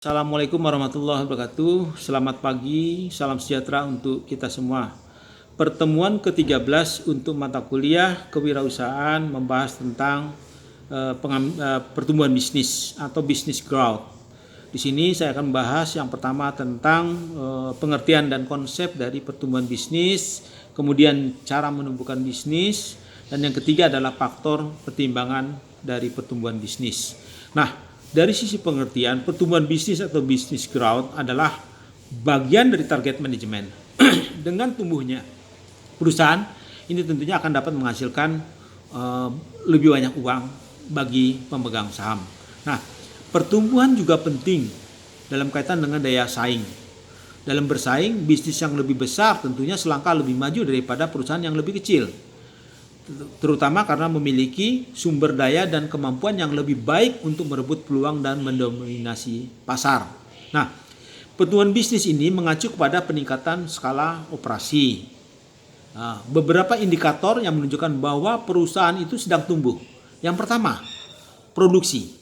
Assalamualaikum warahmatullahi wabarakatuh. Selamat pagi, salam sejahtera untuk kita semua. Pertemuan ke-13 untuk mata kuliah kewirausahaan membahas tentang pertumbuhan bisnis atau business growth. Di sini saya akan membahas yang pertama tentang pengertian dan konsep dari pertumbuhan bisnis, kemudian cara menumbuhkan bisnis, dan yang ketiga adalah faktor pertimbangan dari pertumbuhan bisnis. Nah, dari sisi pengertian, pertumbuhan bisnis atau business growth adalah bagian dari target manajemen. Dengan tumbuhnya perusahaan, ini tentunya akan dapat menghasilkan lebih banyak uang bagi pemegang saham. Nah, pertumbuhan juga penting dalam kaitan dengan daya saing. Dalam bersaing, bisnis yang lebih besar tentunya selangkah lebih maju daripada perusahaan yang lebih kecil, terutama karena memiliki sumber daya dan kemampuan yang lebih baik untuk merebut peluang dan mendominasi pasar. Nah, pertumbuhan bisnis ini mengacu kepada peningkatan skala operasi. Nah, beberapa indikator yang menunjukkan bahwa perusahaan itu sedang tumbuh. Yang pertama, produksi.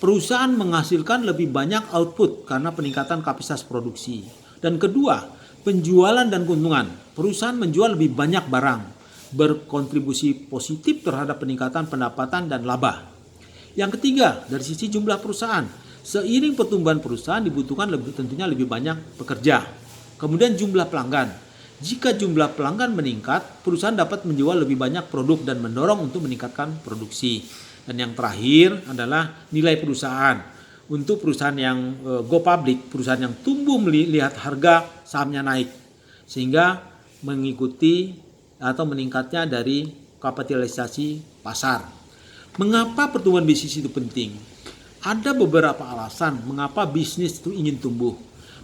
Perusahaan menghasilkan lebih banyak output karena peningkatan kapasitas produksi. Dan kedua, penjualan dan keuntungan. Perusahaan menjual lebih banyak barang, berkontribusi positif terhadap peningkatan pendapatan dan laba. Yang ketiga, dari sisi jumlah perusahaan, seiring pertumbuhan perusahaan dibutuhkan tentunya lebih banyak pekerja. Kemudian jumlah pelanggan. Jika jumlah pelanggan meningkat, perusahaan dapat menjual lebih banyak produk dan mendorong untuk meningkatkan produksi. Dan yang terakhir adalah nilai perusahaan. Untuk perusahaan yang go public, perusahaan yang tumbuh melihat harga sahamnya naik, sehingga mengikuti atau meningkatnya dari kapitalisasi pasar. Mengapa pertumbuhan bisnis itu penting? Ada beberapa alasan mengapa bisnis itu ingin tumbuh.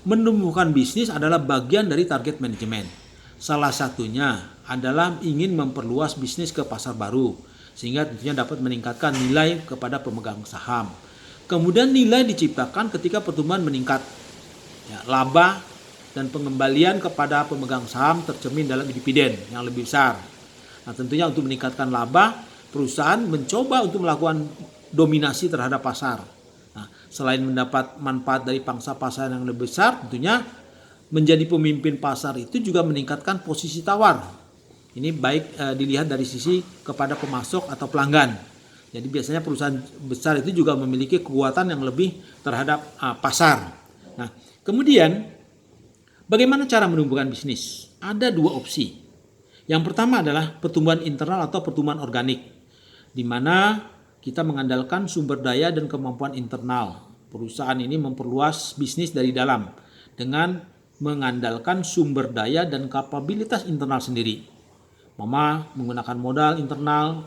Menumbuhkan bisnis adalah bagian dari target manajemen. Salah satunya adalah ingin memperluas bisnis ke pasar baru, sehingga tentunya dapat meningkatkan nilai kepada pemegang saham. Kemudian nilai diciptakan ketika pertumbuhan meningkat. Laba dan pengembalian kepada pemegang saham tercermin dalam dividen yang lebih besar. Nah, tentunya untuk meningkatkan laba, perusahaan mencoba untuk melakukan dominasi terhadap pasar. Nah, selain mendapat manfaat dari pangsa pasar yang lebih besar, tentunya menjadi pemimpin pasar itu juga meningkatkan posisi tawar. Ini baik dilihat dari sisi kepada pemasok atau pelanggan. Jadi biasanya perusahaan besar itu juga memiliki kekuatan yang lebih terhadap pasar. Nah, kemudian bagaimana cara menumbuhkan bisnis? Ada dua opsi. Yang pertama adalah pertumbuhan internal atau pertumbuhan organik, di mana kita mengandalkan sumber daya dan kemampuan internal. Perusahaan ini memperluas bisnis dari dalam dengan mengandalkan sumber daya dan kapabilitas internal sendiri. Menggunakan modal internal,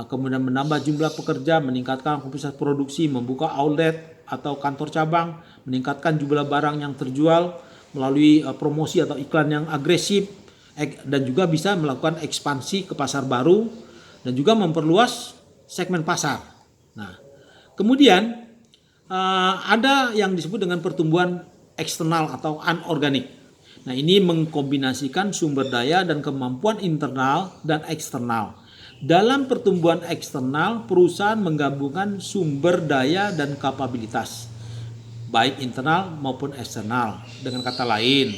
kemudian menambah jumlah pekerja, meningkatkan kapasitas produksi, membuka outlet atau kantor cabang, meningkatkan jumlah barang yang terjual melalui promosi atau iklan yang agresif, dan juga bisa melakukan ekspansi ke pasar baru dan juga memperluas segmen pasar. Nah, kemudian ada yang disebut dengan pertumbuhan eksternal atau anorganik. Nah, ini mengkombinasikan sumber daya dan kemampuan internal dan eksternal. Dalam pertumbuhan eksternal, perusahaan menggabungkan sumber daya dan kapabilitas, baik internal maupun eksternal. Dengan kata lain,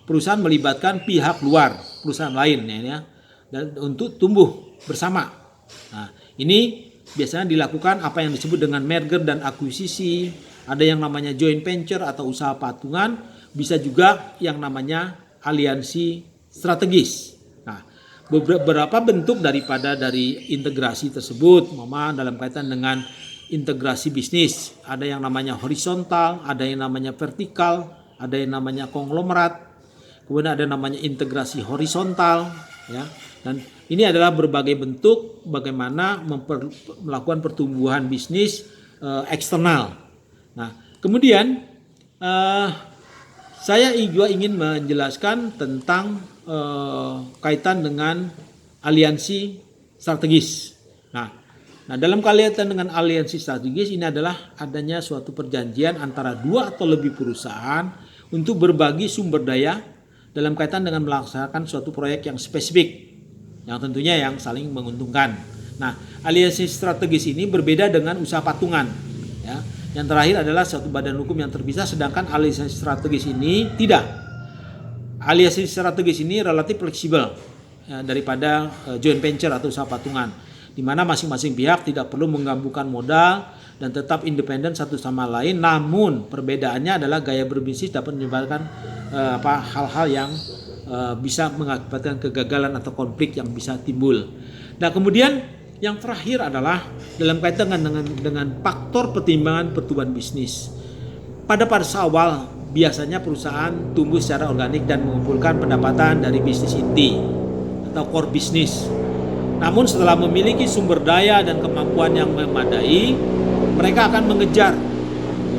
perusahaan melibatkan pihak luar, perusahaan lain dan untuk tumbuh bersama. Nah, ini biasanya dilakukan apa yang disebut dengan merger dan akuisisi. Ada yang namanya joint venture atau usaha patungan, bisa juga yang namanya aliansi strategis. Nah, beberapa bentuk dari integrasi tersebut, dalam kaitan dengan integrasi bisnis, ada yang namanya horizontal, ada yang namanya vertikal, ada yang namanya konglomerat, kemudian ada yang namanya integrasi horizontal, ya. Dan ini adalah berbagai bentuk bagaimana melakukan pertumbuhan bisnis eksternal. Nah, kemudian saya juga ingin menjelaskan tentang kaitan dengan aliansi strategis. Nah, dalam kaitan dengan aliansi strategis ini adalah adanya suatu perjanjian antara dua atau lebih perusahaan untuk berbagi sumber daya dalam kaitan dengan melaksanakan suatu proyek yang spesifik, yang tentunya yang saling menguntungkan. Nah, aliansi strategis ini berbeda dengan usaha patungan, ya. Yang terakhir adalah suatu badan hukum yang terpisah, sedangkan aliansi strategis ini tidak. Aliansi strategis ini relatif fleksibel daripada joint venture atau usaha patungan, di mana masing-masing pihak tidak perlu menggabungkan modal dan tetap independen satu sama lain. Namun perbedaannya adalah gaya berbisnis dapat menyebabkan hal-hal yang bisa mengakibatkan kegagalan atau konflik yang bisa timbul. Nah, kemudian yang terakhir adalah dalam kaitan dengan faktor pertimbangan pertumbuhan bisnis. Pada fase awal biasanya perusahaan tumbuh secara organik dan mengumpulkan pendapatan dari bisnis inti atau core bisnis. Namun setelah memiliki sumber daya dan kemampuan yang memadai, mereka akan mengejar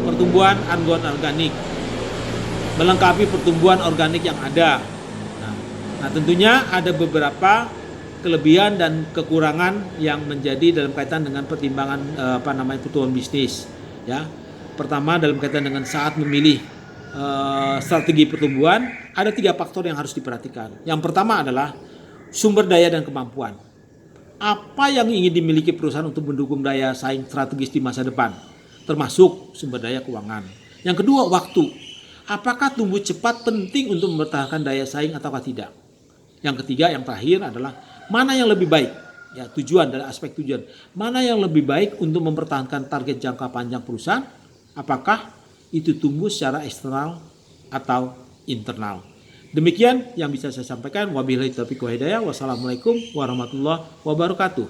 pertumbuhan organik, melengkapi pertumbuhan organik yang ada. Nah, tentunya ada beberapa kelebihan dan kekurangan yang menjadi dalam kaitan dengan pertimbangan pertumbuhan bisnis. Ya, pertama dalam kaitan dengan saat memilih strategi pertumbuhan, ada 3 faktor yang harus diperhatikan. Yang pertama adalah sumber daya dan kemampuan. Apa yang ingin dimiliki perusahaan untuk mendukung daya saing strategis di masa depan, termasuk sumber daya keuangan. Yang kedua, waktu. Apakah tumbuh cepat penting untuk mempertahankan daya saing ataukah tidak? Yang ketiga, yang terakhir adalah mana yang lebih baik? Ya, tujuan adalah aspek tujuan. Mana yang lebih baik untuk mempertahankan target jangka panjang perusahaan? Apakah itu tumbuh secara eksternal atau internal? Demikian yang bisa saya sampaikan. Wabillahi taufiq wal hidayah. Wassalamualaikum warahmatullahi wabarakatuh.